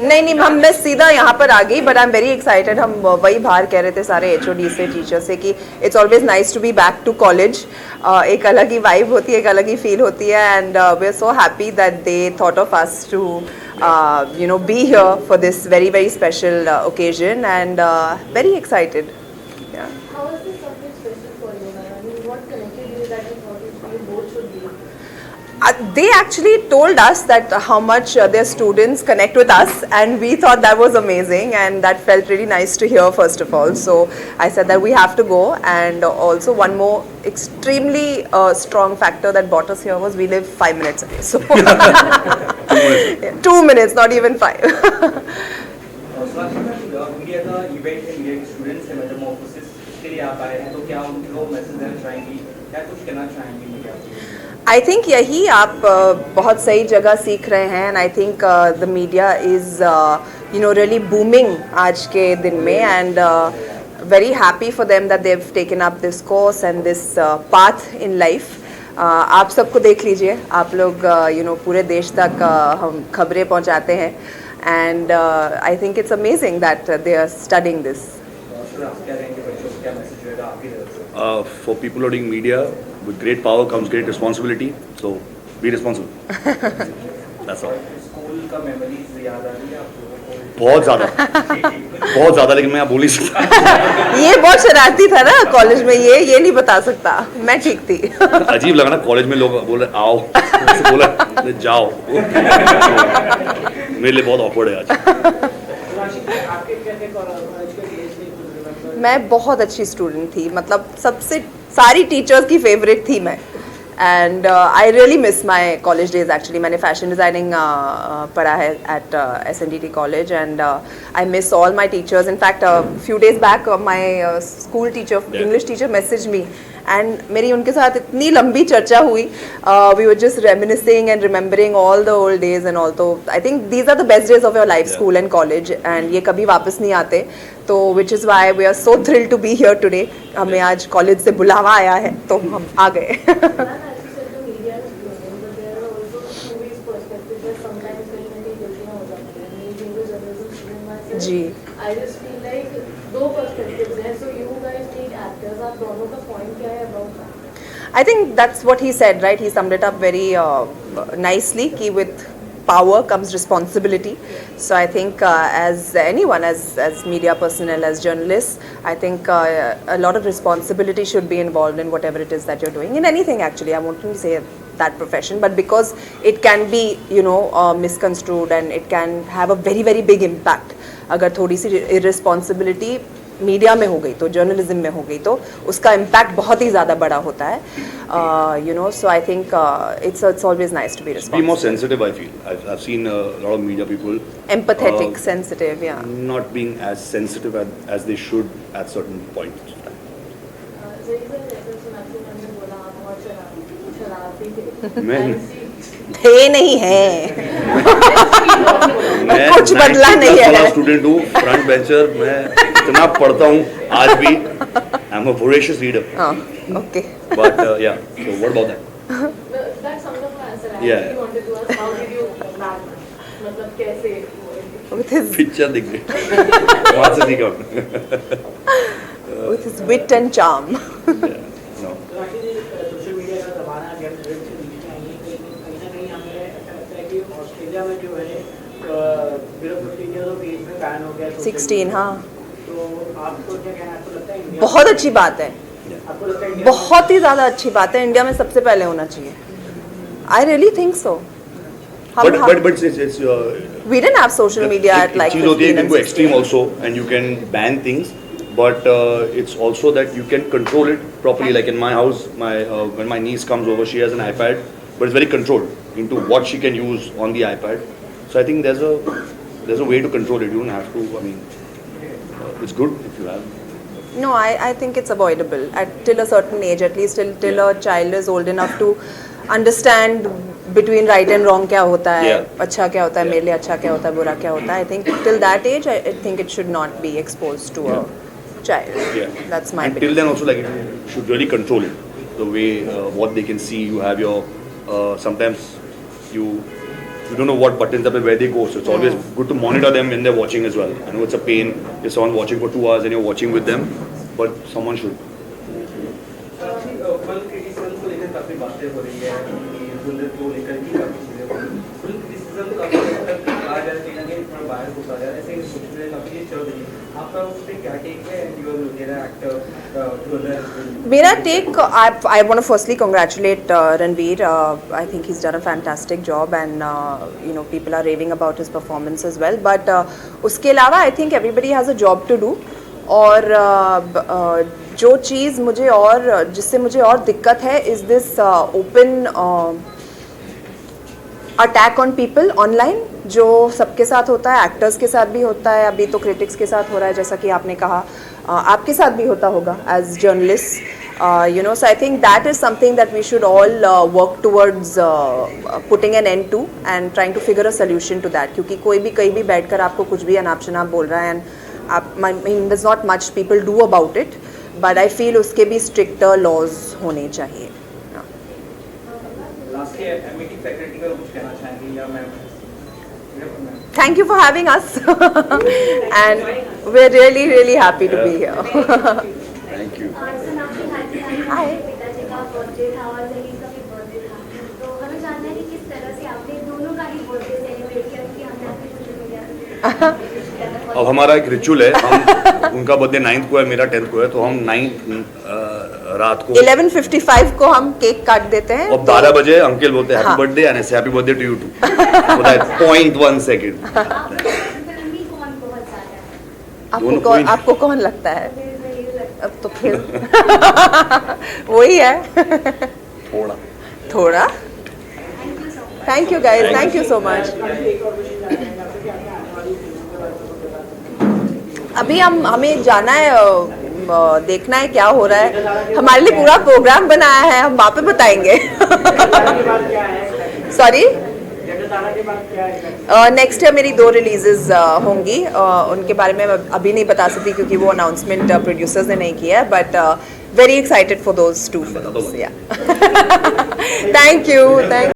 नहीं नहीं, हम मैं सीधा यहाँ पर आ गई, but I am very excited. हम वही बाहर कह रहे थे सारे एचओडी से, टीचर से, कि it's always nice to be back to college. एक अलग ही वाइब होती है, एक अलग ही फील होती है, and we are so happy that they thought of us to be here for this very very special occasion, and very excited. Yeah. How is this something special for you, ma'am? I mean, what connected you that you thought you both should be? They actually told us that how much their students connect with us, and we thought that was amazing, and that felt really nice to hear first of all. So I said that we have to go, and also one more extremely strong factor that brought us here was we live 5 minutes away. So 2 minutes, not even 5. Media का event है, media के students हैं Metamorphosis के लिए आप आए हैं, तो क्या उनको मैसेज देना चाहेंगी, क्या कुछ कहना चाहेंगी मीडिया को? आई थिंक यही आप बहुत सही जगह सीख रहे हैं, and I think the media is really booming आज के दिन में, and very happy for them that they've taken up this course and this path in life. आप सबको देख लीजिए, आप लोग पूरे देश तक हम खबरें पहुंचाते हैं, and I think it's amazing that they are studying this. For people loading media, with great power comes great responsibility. So be responsible. That's all. School का मेमोरीज याद आ रही है आपको? बहुत ज़्यादा, लेकिन मैं आप बोल नहीं सकता. ये बहुत शरारती था ना कॉलेज में, ये नहीं बता सकता. मैं ठीक थी. अजीब लगा ना, कॉलेज में लोग बोल रहे आओ, बोला जाओ. मेरे लिए बहुत awkward है आज. मैं बहुत अच्छी स्टूडेंट थी, मतलब सबसे सारी टीचर्स की फेवरेट थी मैं, and I really miss my college days. Actually मैंने फैशन डिज़ाइनिंग पढ़ा है at SNDT college, and I miss all my teachers. In fact few days back my school teacher, English teacher, message me, and मेरी उनके साथ इतनी लंबी चर्चा हुई. We were just reminiscing and remembering all the old days and all. तो I think these are the best days of your life, school and college, and ये कभी वापस नहीं आते. तो which is why we are so thrilled to be here today. हमें आज college से बुलावा आया है, तो हम आ गए. जी. I just feel like दो perspectives हैं, so you guys need actors. आप दोनों का point क्या है about that? I think that's what he said, right? He summed it up very nicely, कि with power comes responsibility. So I think as anyone, as media personnel, as journalists, I think a lot of responsibility should be involved in whatever it is that you're doing, in anything actually. I won't say that profession, but because it can be misconstrued, and it can have a very very big impact. अगर थोड़ी सी irresponsibility media में हो गई, तो journalism में हो गई, तो उसका इम्पैक्ट बहुत ही ज़्यादा बड़ा होता है. So I think it's always nice to be responsible. Be more sensitive, I feel. I've seen a lot of media people Empathetic, sensitive, yeah. not being as sensitive as they should at certain points. मैं थे नहीं है. कुछ बदला नहीं है. Student हूँ, front bencher. मैं इतना पढ़ता हूँ आज भी. I am a voracious reader. Okay. But yeah, so what about that? That's some of my answer. I Yeah. actually wanted to ask, how did you learn? मतलब कैसे? With his पिक्चर देख गए. वहाँ से सीखा. with his wit and charm. No. Social media का ज़माना जब वेब से नीचे आई है, कहीं ना कहीं हमें ऐसा लगता है कि ऑस्ट्रेलिया में जो है बिलो 15 ईयर्स ऑफ एज में बैन हो गया 16, हाँ. तो आपको क्या कहना है? आपको लगता है इंडिया बहुत अच्छी बात है, आपको लगता है इंडिया बहुत ही ज़्यादा अच्छी बात है. इंडिया में सबसे पहले होना चाहिए. I really think so. But it's We didn't have social media at like चीज़ होती है, 15 you can and go extreme 16. also, and you can ban things, but it's also that you can control it properly. Like in my house, when my niece comes over, she has an iPad, but it's very controlled into what she can use on the iPad. So I think there's a way to control it. You don't have to. I mean, it's good if you have. No, I think it's avoidable till a certain age, at least till a child is old enough to understand between right and wrong क्या होता है, अच्छा क्या होता है, मेरे लिए अच्छा क्या होता है, बुरा क्या होता है. I think till that age, I think it should not be exposed to a child. Yeah. That's my And opinion. till then also, like, you should really control it. The way what they can see. You have your sometimes you you don't know what buttons are, where they go. So it's always good to monitor them when they're watching as well. I know it's a pain if someone watching for 2 hours and you're watching with them, but someone should. Full criticism को लेकर काफी बातें हो रही है कि bullet को लेकर भी काफी चीजें हो रही है। फुल क्रिटिसिज्म काफी हद तक आ जाए कहीं ना कहीं थोड़ा बाहर को आ जाए, ऐसे सोचने काफी चल रही है। आपका उस पर क्या टेक है? And you're looking at actor मेरा take, I want to firstly congratulate Ranveer. I think he's done a fantastic job, and you know, people are raving about his performance as well. But उसके अलावा I think everybody has a job to do. और जो चीज़ मुझे और जिससे मुझे और दिक्कत है is this open attack on people online, जो सबके साथ होता है, एक्टर्स के साथ भी होता है, अभी तो क्रिटिक्स के साथ हो रहा है, जैसा कि आपने कहा, आपके साथ भी होता होगा as journalist. You know, so I think that is something that we should all work towards putting an end to and trying to figure a solution to that. क्योंकि कोई भी कहीं भी बैठकर आपको कुछ भी अनाप शनाप बोल रहा है, and I mean there's not much people do about it, but I feel उसके भी stricter laws होने चाहिए. लास्ट ईयर एमईटी फैकल्टी का कुछ कहना चाहेंगे या ma'am? Thank you for having us, and we're really really happy to be here. Thank you. Hi. पिताजी का बर्थडे था और जलील का भी बर्थडे था, तो हमें जानना है कि किस तरह से आपने दोनों का ही बर्थडे सेलिब्रेट किया, क्योंकि हमने आपकी सोशल मीडिया अब हमारा एक रिचुअल है, हम उनका बर्थडे 9th को है, मेरा 10th को है, तो हम 9th रात को 11:55 को हम केक काट देते हैं. और 12 बजे अंकल बोलते हैं happy birthday, and happy birthday to you too, for that 0.1 second. फिल्मी कौन बहुत ज्यादा है? दोनों कोई नहीं. आपको कौन लगता है? मुझे ये लगता अब तो फिर वही है. थोड़ा थोड़ा. Thank you guys, thank you so much. एक और क्वेश्चन जानना है आपसे कि आपने आने वाली फिल्मों के बारे में कुछ बता सकते हैं? अभी हमें जाना है, देखना है क्या हो रहा है. हमारे लिए पूरा प्रोग्राम बनाया है, हम वहाँ पे बताएंगे. जटाधारा के बाद क्या है? सॉरी. जटाधारा के बाद क्या है? नेक्स्ट ईयर मेरी 2 रिलीजेस होंगी. उनके बारे में मैं अभी नहीं बता सकती क्योंकि वो अनाउंसमेंट प्रोड्यूसर्स ने नहीं किया है, but very excited for those 2 films. या थैंक यू.